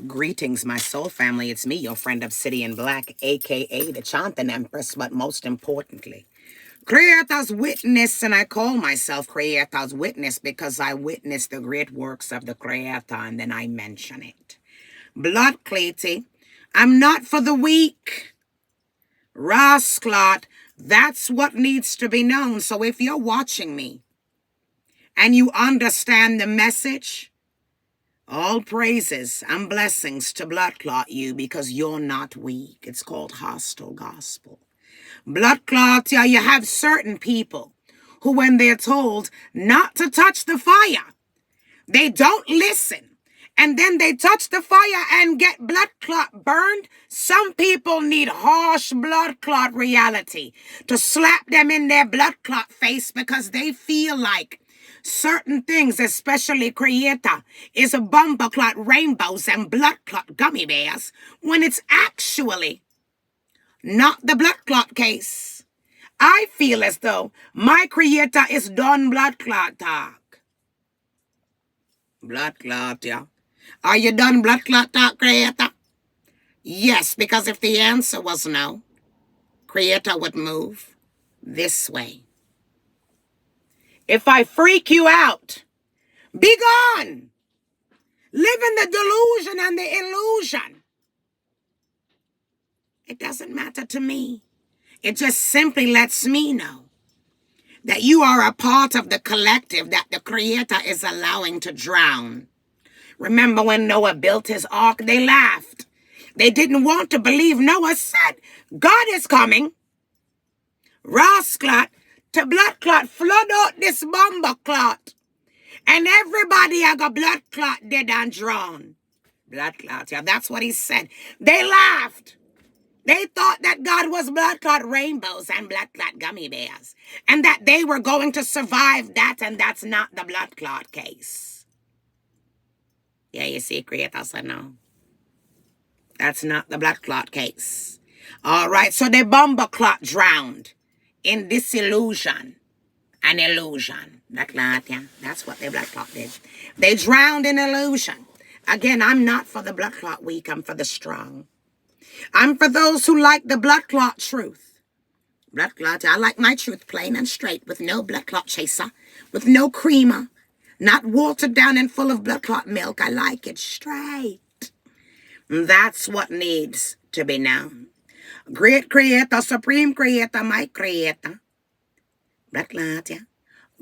Greetings, my soul family. It's me, your friend Obsidian Black, aka the Chanting Empress, but most importantly, Creator's Witness, and I call myself Creator's Witness because I witness the great works of the Creator and then I mention it. Blood Cleety, I'm not for the weak. Rasclot, that's what needs to be known. So if you're watching me and you understand the message, all praises and blessings to blood clot you because you're not weak. It's called hostile gospel. Blood clot, yeah, you have certain people who, when they're told not to touch the fire, they don't listen. And then they touch the fire and get blood clot burned. Some people need harsh blood clot reality to slap them in their blood clot face because they feel like certain things, especially Creator, is a bumper clot rainbows and blood clot gummy bears when it's actually not the blood clot case. I feel as though my Creator is done blood clot talk. Blood clot, yeah. Are you done blood clot talk, Creator? Yes, because if the answer was no, Creator would move this way. If I freak you out, be gone. Live in the delusion and the illusion. It doesn't matter to me. It just simply lets me know that you are a part of the collective that the Creator is allowing to drown. Remember when Noah built his ark, they laughed. They didn't want to believe. Noah said, God is coming. Rasclot to blood clot, flood out this bomber clot. And everybody I got blood clot dead and drawn. Blood clot, yeah, that's what he said. They laughed. They thought that God was blood clot rainbows and blood clot gummy bears. And that they were going to survive that, and that's not the blood clot case. Yeah, you see, Creator said no. That's not the blood clot case. All right, so the bomber clot drowned in disillusion. An illusion. Blood clot, yeah. That's what the blood clot did. They drowned in illusion. Again, I'm not for the blood clot weak. I'm for the strong. I'm for those who like the blood clot truth. Blood clot, I like my truth plain and straight with no blood clot chaser, with no creamer, not watered down and full of blood clot milk. I like it straight. That's what needs to be known. Great Creator, Supreme Creator, my Creator. Blood clot, yeah.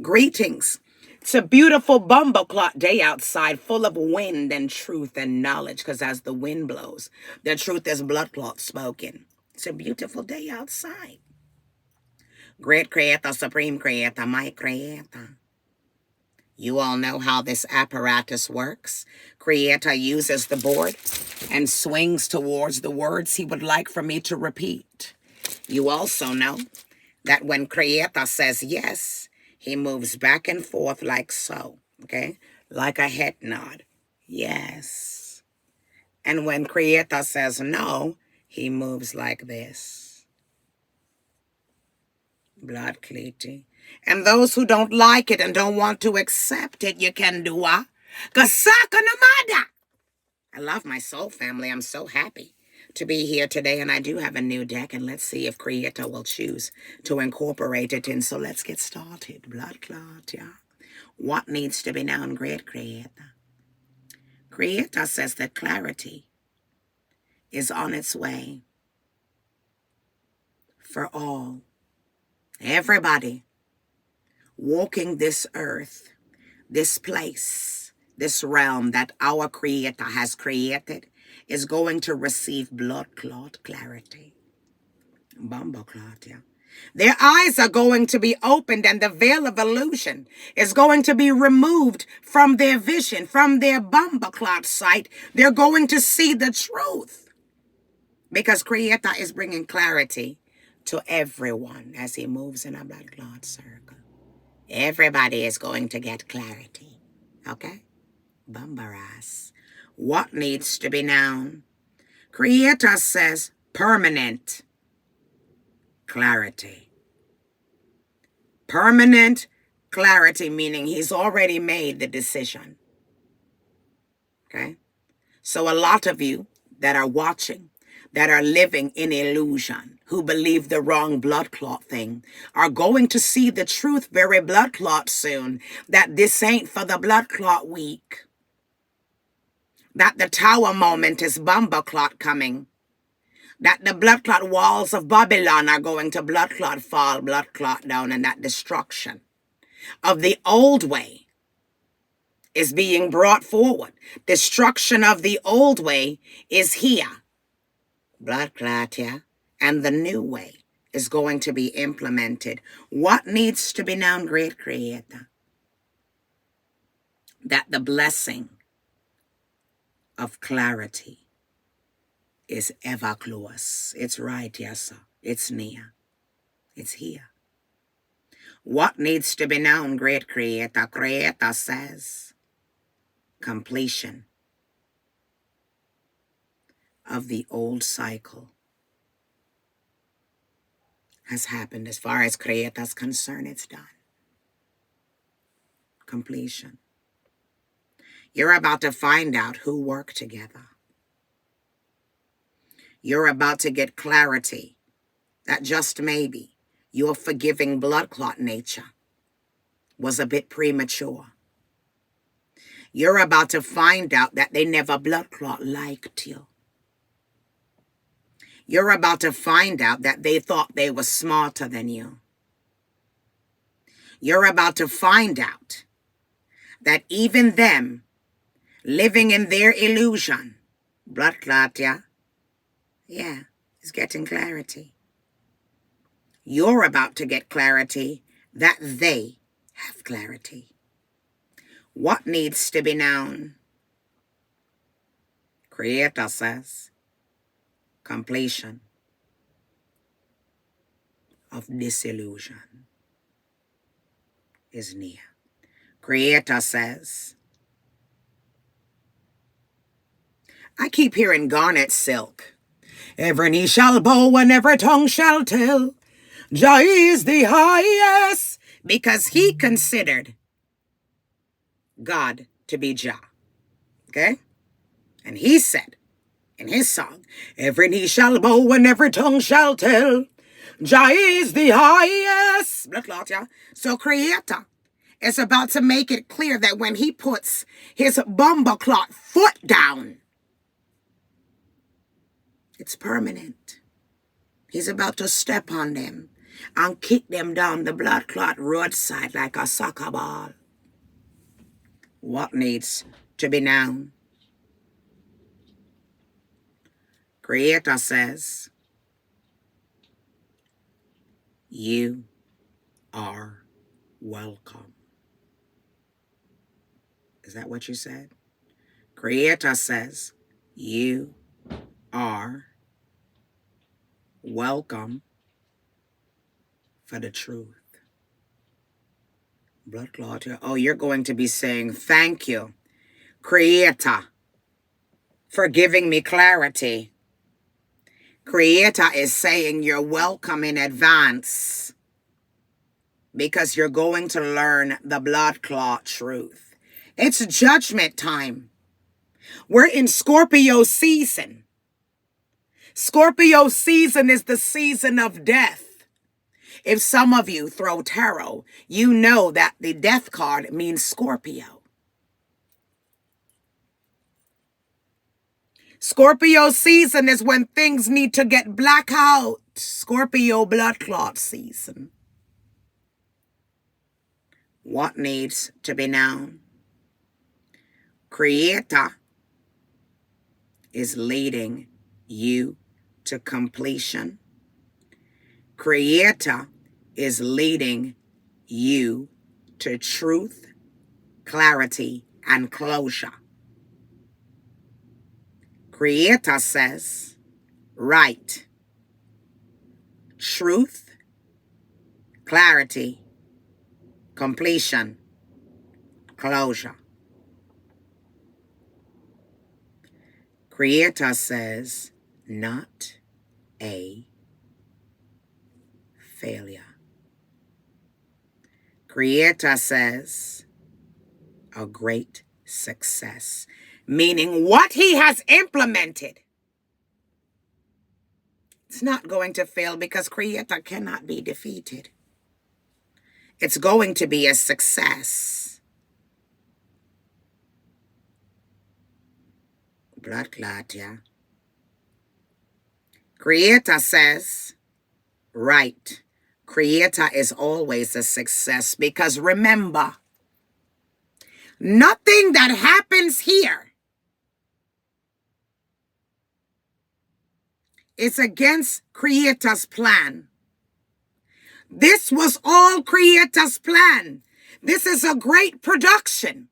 Greetings. It's a beautiful bumble clot day outside, full of wind and truth and knowledge, because as the wind blows, the truth is blood clot spoken. It's a beautiful day outside. Great Creator, Supreme Creator, my Creator. You all know how this apparatus works. Creator uses the board and swings towards the words he would like for me to repeat. You also know that when Creator says yes, he moves back and forth like so, okay? Like a head nod. Yes. And when Creator says no, he moves like this. Blood cleety. And those who don't like it and don't want to accept it, you can do what? Kasaka namada. I love my soul family. I'm so happy to be here today, and I do have a new deck, and let's see if Creator will choose to incorporate it in. So let's get started. Blood clot, yeah. What needs to be known, great Creator? Creator says that clarity is on its way for all. Everybody walking this earth, this place, this realm that our Creator has created is going to receive blood clot clarity. Bumble clot, yeah. Their eyes are going to be opened and the veil of illusion is going to be removed from their vision, from their bumble clot sight. They're going to see the truth because Creator is bringing clarity to everyone as he moves in a blood clot circle. Everybody is going to get clarity, okay? Bumbaras. What needs to be known? Creator says permanent clarity. Permanent clarity, meaning he's already made the decision. Okay? So a lot of you that are watching, that are living in illusion, who believe the wrong blood clot thing, are going to see the truth very blood clot soon, that this ain't for the blood clot week. That the tower moment is bomber clot coming. That the blood clot walls of Babylon are going to blood clot fall, blood clot down, and that destruction of the old way is being brought forward. Destruction of the old way is here. Blood clot, yeah. And the new way is going to be implemented. What needs to be known, great creator? That the blessing of clarity is ever close. It's right, yes, sir. It's near. It's here. What needs to be known, great creator? Creator says, completion of the old cycle has happened. As far as creator's concerned, it's done. Completion. You're about to find out who work together. You're about to get clarity that just maybe your forgiving blood clot nature was a bit premature. You're about to find out that they never blood clot liked you. You're about to find out that they thought they were smarter than you. You're about to find out that even them living in their illusion, blood clot, yeah, is getting clarity. You're about to get clarity that they have clarity. What needs to be known? Creator says, completion of disillusion is near. Creator says, I keep hearing garnet silk. Every knee shall bow and every tongue shall tell, Jah is the highest, because he considered God to be Jah. Okay? And he said in his song, every knee shall bow and every tongue shall tell, Jah is the highest. Blood clot, yeah? So creator is about to make it clear that when he puts his bomber clot foot down, it's permanent. He's about to step on them and kick them down the blood clot roadside like a soccer ball. What needs to be known? Creator says, you are welcome. Is that what you said? Creator says, you are welcome for the truth. Blood clot. Oh, you're going to be saying, thank you, Creator, for giving me clarity. Creator is saying you're welcome in advance because you're going to learn the blood clot truth. It's judgment time. We're in Scorpio season. Scorpio season is the season of death. If some of you throw tarot, you know that the death card means Scorpio. Scorpio season is when things need to get black out. Scorpio blood clot season. What needs to be known? Creator is leading you to completion. Creator is leading you to truth, clarity, and closure. Creator says, right, truth, clarity, completion, closure. Creator says, not a failure. Creator says, a great success. Meaning what he has implemented, it's not going to fail because Creator cannot be defeated. It's going to be a success. Blood clot, yeah. Creator says, right. Creator is always a success because remember, nothing that happens here is against Creator's plan. This was all Creator's plan. This is a great production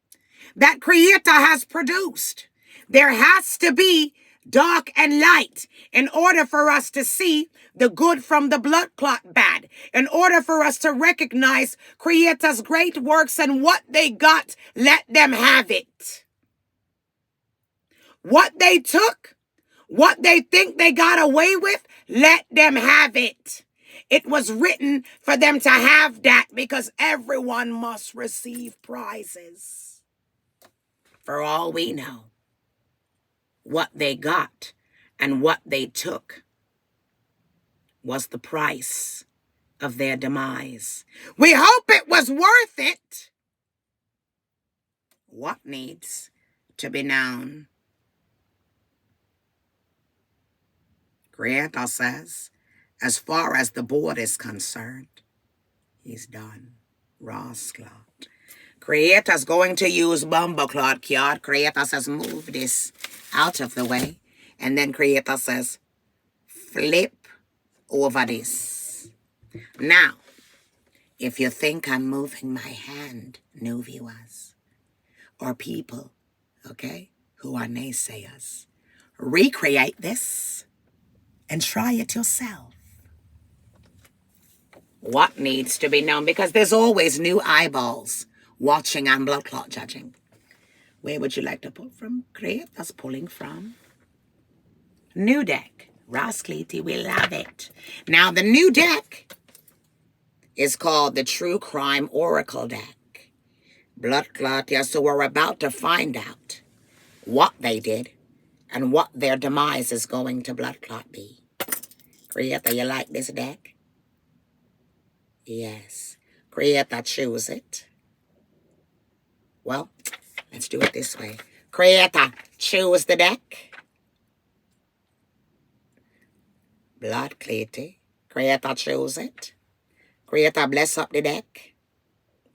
that Creator has produced. There has to be dark and light in order for us to see the good from the blood clot bad, in order for us to recognize Creator's great works and what they got, let them have it. What they took, what they think they got away with, let them have it. It was written for them to have that because everyone must receive prizes. For all we know, what they got and what they took was the price of their demise. We hope it was worth it. What needs to be known? Creator says, as far as the board is concerned, he's done. Ross clot. Creator's going to use bumble clot card. Creator says, move this out of the way. And then Creator says, flip over this. Now, if you think I'm moving my hand, new viewers, or people, okay, who are naysayers, recreate this and try it yourself. What needs to be known? Because there's always new eyeballs watching and blood clot judging. Where would you like to pull from? Creator's pulling from new deck. Ross Cleety, we love it. Now, the new deck is called the True Crime Oracle deck. Blood clot, yeah, so we're about to find out what they did and what their demise is going to blood clot be. Creator, you like this deck? Yes. Creator, choose it. Well, let's do it this way. Creator, choose the deck. Blood Cleety. Creator, choose it. Creator, bless up the deck.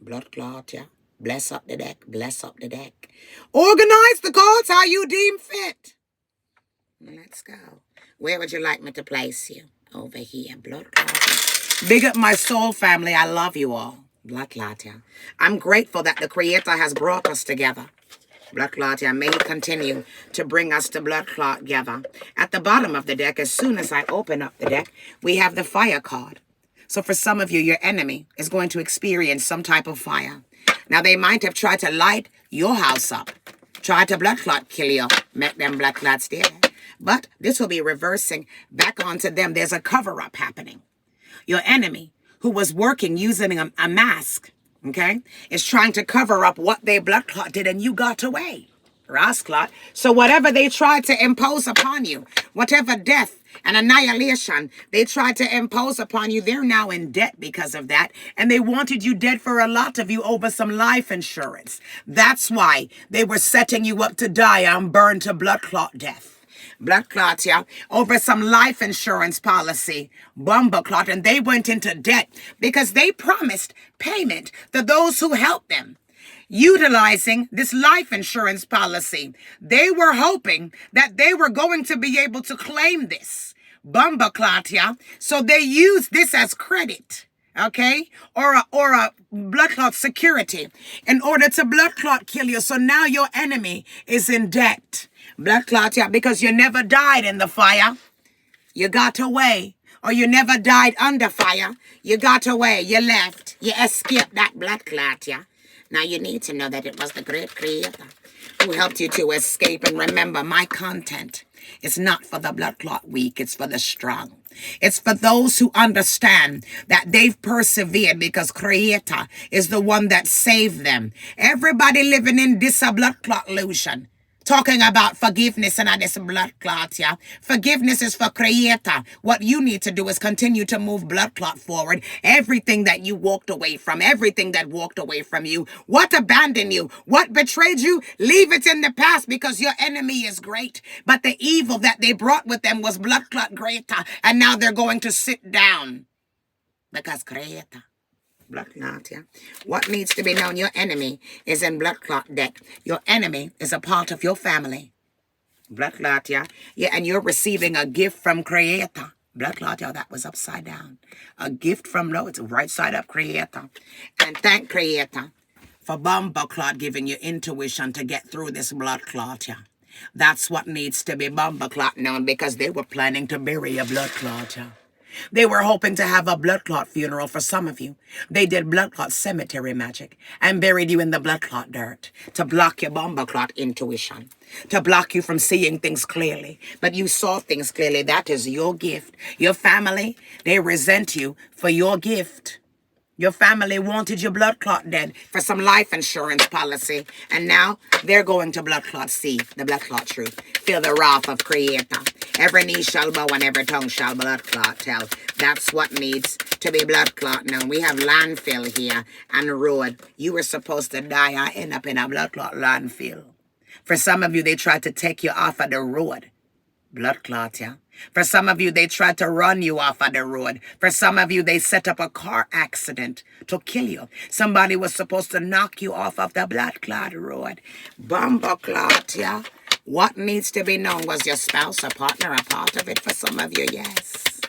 Blood clot, yeah. Bless up the deck. Bless up the deck. Organize the cards how you deem fit. Let's go. Where would you like me to place you? Over here. Blood clot. Big up my soul family. I love you all. Blood clot, yeah. I'm grateful that the Creator has brought us together. Blood clot, yeah. May He continue to bring us to blood clot together. At the bottom of the deck, as soon as I open up the deck, we have the fire card. So for some of you, your enemy is going to experience some type of fire. Now, they might have tried to light your house up, tried to blood clot kill you, make them blood clots there. But this will be reversing back onto them. There's a cover-up happening. Your enemy, who was working using a mask, okay, is trying to cover up what they blood clot did, and you got away. Ross clot. So whatever they tried to impose upon you, whatever death and annihilation they tried to impose upon you, they're now in debt because of that. And they wanted you dead for a lot of you over some life insurance. That's why they were setting you up to die and burn to blood clot death. Blood clot, yeah, over some life insurance policy, bumble clot, and they went into debt because they promised payment to those who helped them. Utilizing this life insurance policy, they were hoping that they were going to be able to claim this bumble clot, yeah, so they used this as credit, okay, or a blood clot security in order to blood clot kill you. So now your enemy is in debt. Blood clot, yeah, because you never died in the fire. You got away. Or you never died under fire. You got away. You left. You escaped that blood clot, yeah. Now you need to know that it was the great Creator who helped you to escape. And remember, my content is not for the blood clot weak. It's for the strong. It's for those who understand that they've persevered because Creator is the one that saved them. Everybody living in this blood clot illusion. Talking about forgiveness and this blood clot, yeah. Forgiveness is for creator. What you need to do is continue to move blood clot forward. Everything that you walked away from, everything that walked away from you, what abandoned you, what betrayed you, leave it in the past because your enemy is great. But the evil that they brought with them was blood clot greater. And now they're going to sit down because creator. Blood clot, yeah. What needs to be known? Your enemy is in blood clot debt. Your enemy is a part of your family. Blood clot, yeah. Yeah, and you're receiving a gift from Creator. Blood clot, yeah, that was upside down. A gift from, no, it's right side up, Creator. And thank Creator for bumper clot giving you intuition to get through this blood clot, yeah. That's what needs to be bumper clot known because they were planning to bury a blood clot, yeah. They were hoping to have a blood clot funeral for some of you. They did blood clot cemetery magic and buried you in the blood clot dirt to block your bomber clot intuition, to block you from seeing things clearly. But you saw things clearly. That is your gift. Your family, they resent you for your gift. Your family wanted your blood clot dead for some life insurance policy. And now they're going to blood clot see the blood clot truth. Feel the wrath of Creator. Every knee shall bow and every tongue shall blood clot tell. That's what needs to be blood clot known. We have landfill here and road. You were supposed to die. I end up in a blood clot landfill. For some of you, they tried to take you off of the road. Blood clot, yeah. For some of you, they tried to run you off of the road. For some of you, they set up a car accident to kill you. Somebody was supposed to knock you off of the blood clot road. Bomber clot, yeah. What needs to be known? Was your spouse or partner a part of it? For some of you, yes.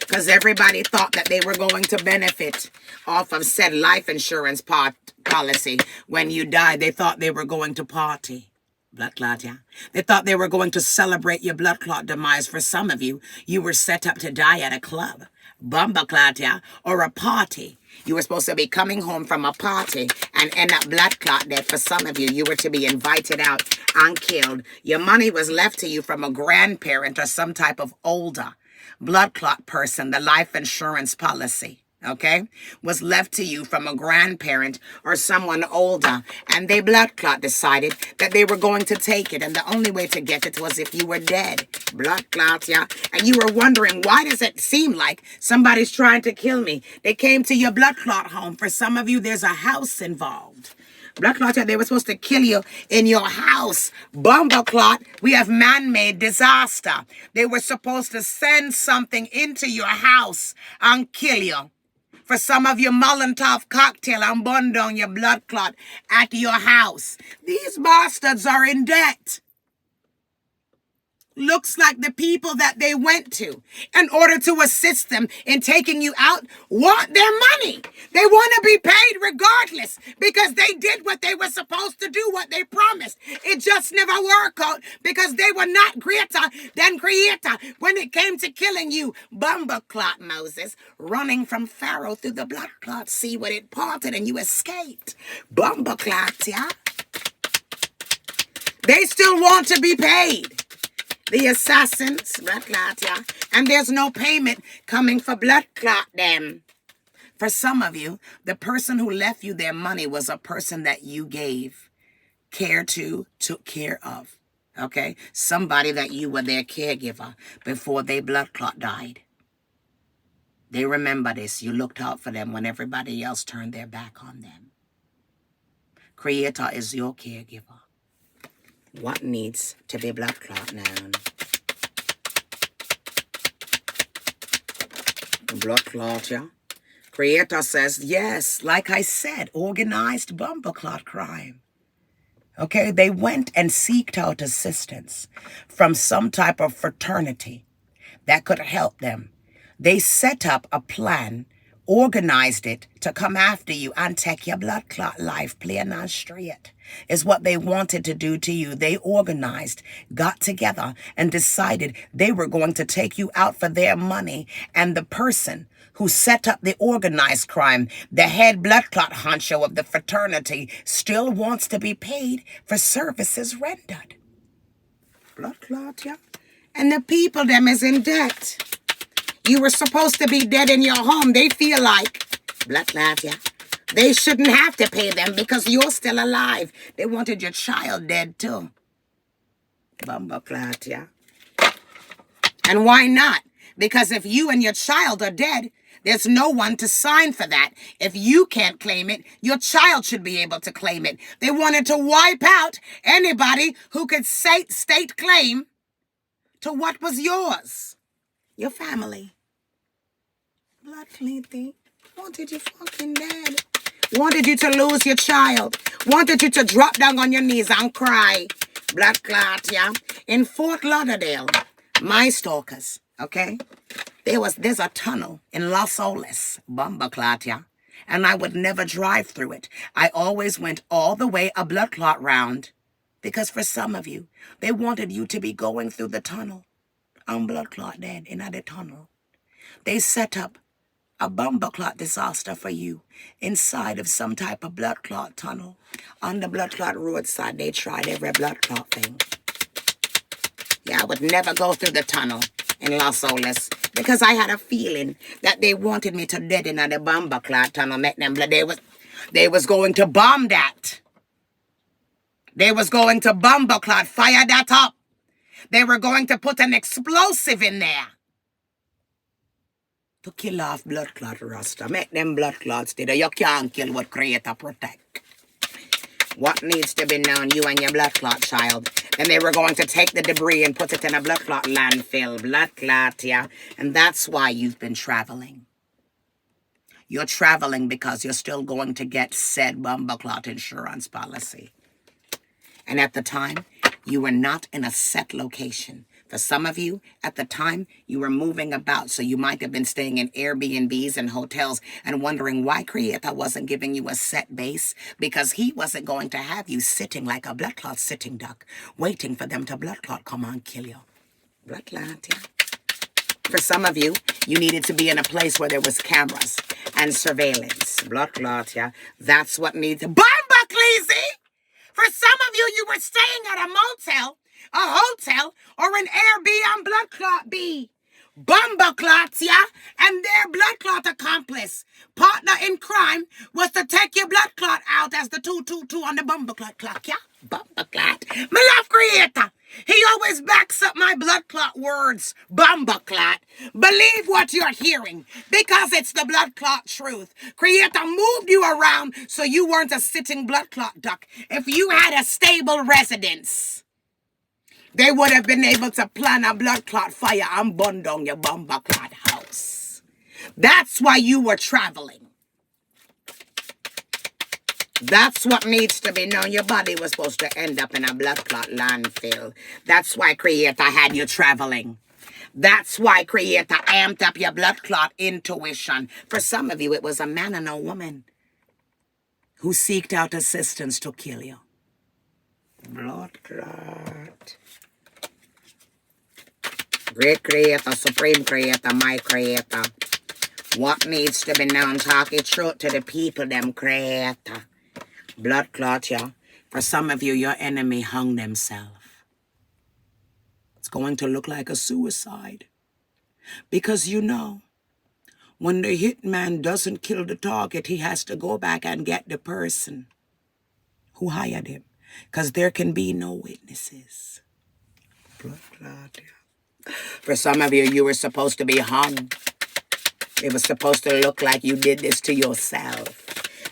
Because everybody thought that they were going to benefit off of said life insurance policy. When you died, they thought they were going to party. Blood clot, yeah. They thought they were going to celebrate your blood clot demise. For some of you, you were set up to die at a club, bomber clot, yeah, or a party. You were supposed to be coming home from a party and end up blood clot dead. For some of you, you were to be invited out and killed. Your money was left to you from a grandparent or some type of older blood clot person, the life insurance policy. Okay, was left to you from a grandparent or someone older, and they blood clot decided that they were going to take it, and the only way to get it was if you were dead. Blood clot, yeah. And you were wondering, why does it seem like somebody's trying to kill me? They came to your blood clot home. For some of you, there's a house involved. Blood clot, yeah, they were supposed to kill you in your house. Bomber clot, we have man-made disaster. They were supposed to send something into your house and kill you. For some of you, Molotov cocktail and burn down your blood clot at your house. These bastards are in debt. Looks like the people that they went to in order to assist them in taking you out want their money. They want to be paid regardless because they did what they were supposed to do, what they promised. It just never worked out because they were not greater than Creator when it came to killing you. Bomber clot Moses, running from Pharaoh through the blood clot sea when it parted and you escaped. Bomber clot, yeah? They still want to be paid. The assassins, blood clot, yeah. And there's no payment coming for blood clot them. For some of you, the person who left you their money was a person that you gave care to, took care of. Okay? Somebody that you were their caregiver before they blood clot died. They remember this. You looked out for them when everybody else turned their back on them. Creator is your caregiver. What needs to be blood clot known? Blood clot, yeah. Creator says, yes, like I said, organized bomber clot crime. Okay, they went and seeked out assistance from some type of fraternity that could help them. They set up a plan, organized it to come after you and take your blood clot life plain and straight. Is what they wanted to do to you. They organized, got together, and decided they were going to take you out for their money. And the person who set up the organized crime, the head blood clot honcho of the fraternity, still wants to be paid for services rendered. Blood clot, yeah. And the people them is in debt. You were supposed to be dead in your home. They feel like, blood clot, yeah. They shouldn't have to pay them because you're still alive. They wanted your child dead too. Bumbleclot, yeah. And why not? Because if you and your child are dead, there's no one to sign for that. If you can't claim it, your child should be able to claim it. They wanted to wipe out anybody who could state claim to what was yours. Your family. Blood clean thing. Wanted you fucking dead. Wanted you to lose your child. Wanted you to drop down on your knees and cry. Blood clot, yeah. In Fort Lauderdale, my stalkers, okay? There's a tunnel in Los Olas, Bumbleclot, yeah? And I would never drive through it. I always went all the way a blood clot round. Because for some of you, they wanted you to be going through the tunnel. On blood clot dead in the tunnel. They set up a bumbleclot disaster for you inside of some type of blood clot tunnel. On the blood clot roadside, they tried every blood clot thing. Yeah, I would never go through the tunnel in Los Olas because I had a feeling that they wanted me to dead in the bumbleclot tunnel. Make them blood. They was going to bomb that. They was going to bumbleclot, fire that up. They were going to put an explosive in there to kill off blood clot Rasta. Make them blood clots did. You can't kill what Creator protect. What needs to be known, you and your blood clot child. Then they were going to take the debris and put it in a blood clot landfill. Blood clot, yeah. And that's why you've been traveling. You're traveling because you're still going to get said bumbleclot insurance policy. And at the time, you were not in a set location. For some of you, at the time, you were moving about, so you might have been staying in Airbnbs and hotels and wondering why Creator wasn't giving you a set base, because he wasn't going to have you sitting like a blood clot sitting duck, waiting for them to blood clot come on kill you. Blood clot, yeah. For some of you, you needed to be in a place where there was cameras and surveillance. Blood clot, yeah. That's what needs... Bumblecleasy! For some of you, you were staying at a motel, a hotel, or an Airbnb blood clot B. Bumbleclots, yeah? And their blood clot accomplice, partner in crime, was to take your blood clot out as the 222 on the bumbleclot clock, yeah? Bumbleclot. My love Creator. He always backs up my blood clot words. Bumbleclot. Believe what you're hearing, because it's the blood clot truth. Creator moved you around so you weren't a sitting blood clot duck. If you had a stable residence, they would have been able to plan a blood clot fire and burn down your bumbleclot house. That's why you were traveling. That's what needs to be known. Your body was supposed to end up in a blood clot landfill. That's why Creator had you traveling. That's why Creator amped up your blood clot intuition. For some of you, it was a man and a woman who seeked out assistance to kill you. Blood clot. Great Creator, Supreme Creator, my Creator. What needs to be known? Talking truth to the people, them Creator. Blood clot, yeah. For some of you, your enemy hung themselves. It's going to look like a suicide. Because you know, when the hitman doesn't kill the target, he has to go back and get the person who hired him. Because there can be no witnesses. Blood clot, yeah. For some of you, you were supposed to be hung. It was supposed to look like you did this to yourself.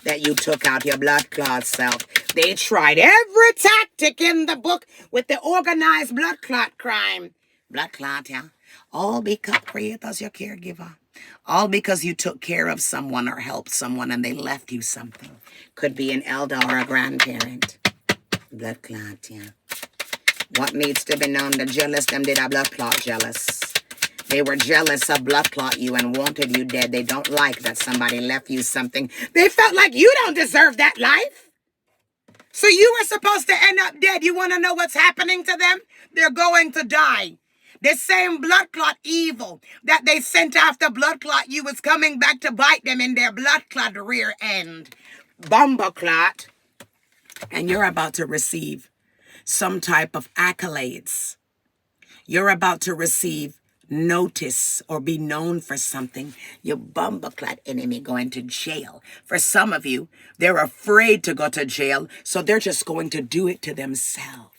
That you took out your blood clot self. They tried every tactic in the book with the organized blood clot crime. Blood clot, yeah. All because Creator's your caregiver. All because you took care of someone or helped someone and they left you something. Could be an elder or a grandparent. Blood clot, yeah. What needs to be known? The jealous, them did a blood clot jealous. They were jealous of blood clot you and wanted you dead. They don't like that somebody left you something. They felt like you don't deserve that life. So you were supposed to end up dead. You want to know what's happening to them? They're going to die. The same blood clot evil that they sent after blood clot you was coming back to bite them in their blood clot rear end. Bumbleclot. And you're about to receive some type of accolades. You're about to receive notice or be known for something, your bumbleclad enemy going to jail. For some of you, they're afraid to go to jail, so they're just going to do it to themselves.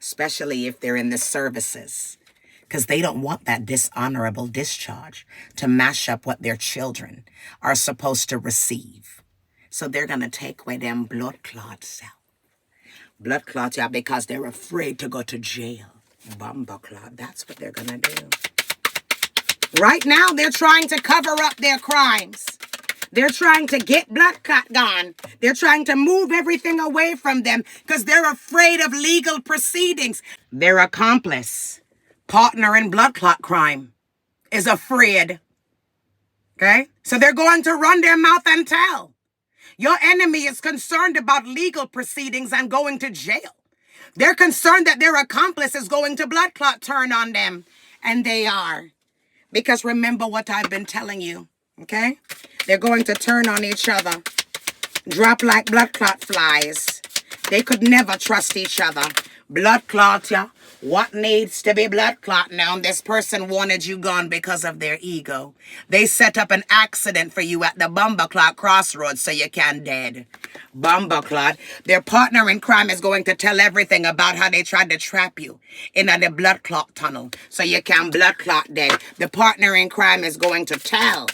Especially if they're in the services, because they don't want that dishonorable discharge to mash up what their children are supposed to receive. So they're going to take away them blood clot self. Blood clot, yeah, because they're afraid to go to jail. Bumba clot, that's what they're going to do. Right now, they're trying to cover up their crimes. They're trying to get blood clot gone. They're trying to move everything away from them because they're afraid of legal proceedings. Their accomplice, partner in blood clot crime, is afraid. Okay? So they're going to run their mouth and tell. Your enemy is concerned about legal proceedings and going to jail. They're concerned that their accomplice is going to blood clot turn on them. And they are. Because remember what I've been telling you. Okay? They're going to turn on each other. Drop like blood clot flies. They could never trust each other. Blood clot, yeah. What needs to be blood clot now? This person wanted you gone because of their ego. They set up an accident for you at the Bumba Clot crossroads so you can dead. Bumba Clot. Their partner in crime is going to tell everything about how they tried to trap you in the blood clot tunnel so you can blood clot dead. The partner in crime is going to tell.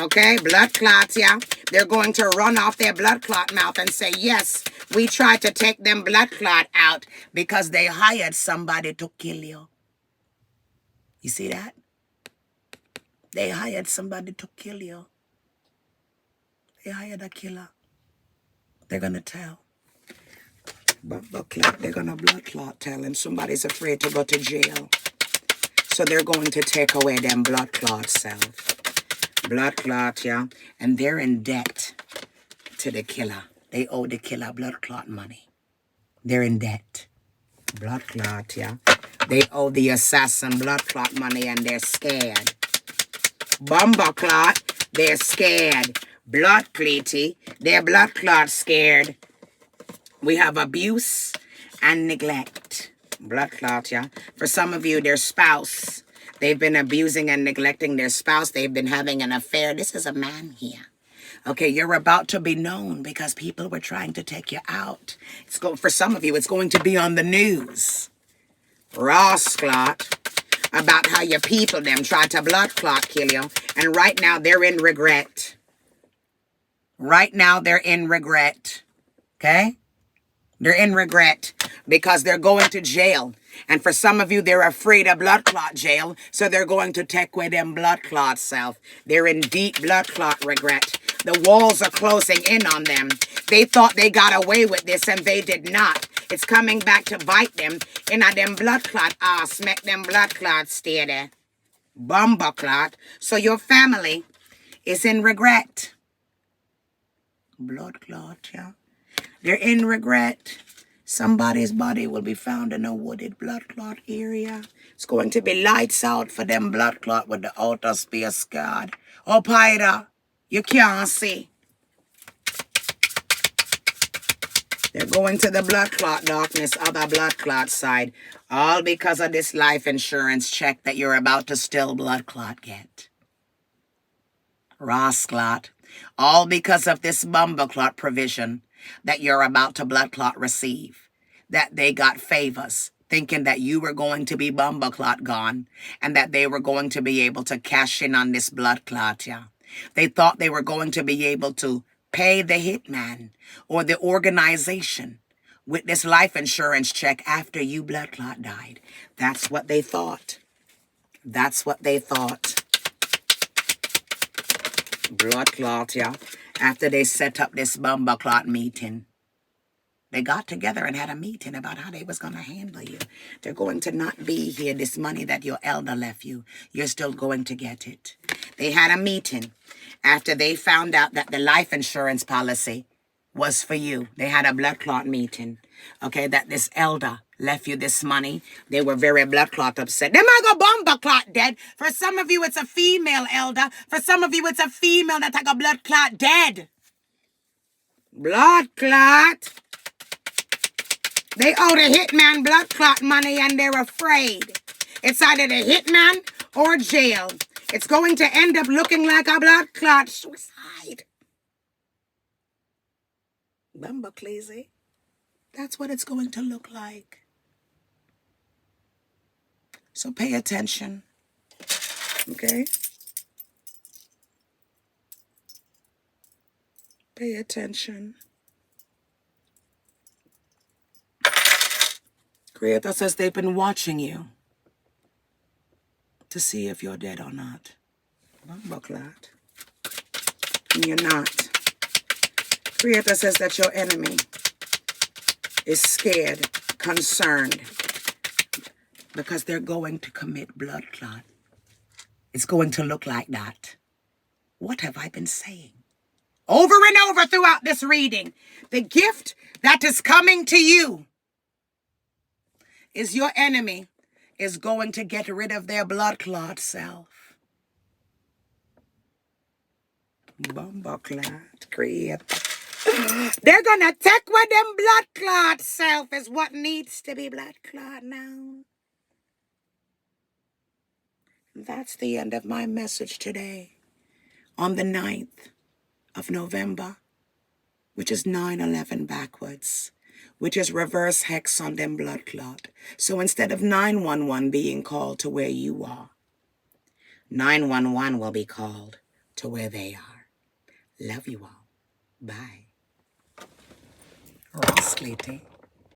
Okay, blood clots, yeah. They're going to run off their blood clot mouth and say, yes, we tried to take them blood clot out because they hired somebody to kill you. You see that? They hired somebody to kill you. They hired a killer. They're going to tell. They're going to blood clot tell, and somebody's afraid to go to jail. So they're going to take away them blood clot self. Blood clot, yeah. And they're in debt to the killer. They owe the killer blood clot money. They're in debt. Blood clot, yeah. They owe the assassin blood clot money and they're scared. Bumba clot, they're scared. Blood cleaty, they're blood clot scared. We have abuse and neglect. Blood clot, yeah. For some of you, their spouse, they've been abusing and neglecting their spouse. They've been having an affair. This is a man here. Okay, you're about to be known because people were trying to take you out. For some of you, it's going to be on the news. Ross clot, about how your people them tried to blood clot kill you. And right now, they're in regret. Right now, they're in regret. Okay? They're in regret because they're going to jail. And for some of you, they're afraid of blood clot jail, so they're going to take away them blood clot self. They're in deep blood clot regret. The walls are closing in on them. They thought they got away with this, and they did not. It's coming back to bite them in a them blood clot ass, make them blood clots stay there. Bumba clot. So your family is in regret. Blood clot, yeah. They're in regret. Somebody's body will be found in a wooded blood clot area. It's going to be lights out for them blood clot with the outer space guard. Up higher, you can't see. They're going to the blood clot darkness, other blood clot side. All because of this life insurance check that you're about to still blood clot get. Ross clot. All because of this bumba clot provision that you're about to blood clot receive. That they got favors, thinking that you were going to be bumba clot gone, and that they were going to be able to cash in on this blood clot, yeah. They thought they were going to be able to pay the hitman or the organization with this life insurance check after you blood clot died. That's what they thought. That's what they thought. Blood clot, yeah. After they set up this bumba clot meeting, they got together and had a meeting about how they was going to handle you. They're going to not be here. This money that your elder left you, you're still going to get it. They had a meeting after they found out that the life insurance policy was for you. They had a blood clot meeting. Okay, that this elder left you this money. They were very blood clot upset. Them I go bumba clot dead. For some of you, it's a female elder. For some of you, it's a female that I got blood clot dead. Blood clot. They owe the hitman blood clot money and they're afraid. It's either the hitman or jail. It's going to end up looking like a blood clot suicide. Remember, Crazy? That's what it's going to look like. So pay attention. Okay? Pay attention. Creator says they've been watching you to see if you're dead or not. Bucklat. And you're not. Creator says that your enemy is scared, concerned, because they're going to commit blood clot. It's going to look like that. What have I been saying? Over and over throughout this reading, the gift that is coming to you is your enemy is going to get rid of their blood clot self. Bumbleclot, create. They're gonna take with them blood clot self is what needs to be blood clot now. That's the end of my message today on the 9th of November, which is 9/11 backwards, which is reverse hex on them blood clot. So instead of 911 being called to where you are, 911 will be called to where they are. Love you all. Bye. Ross Lady.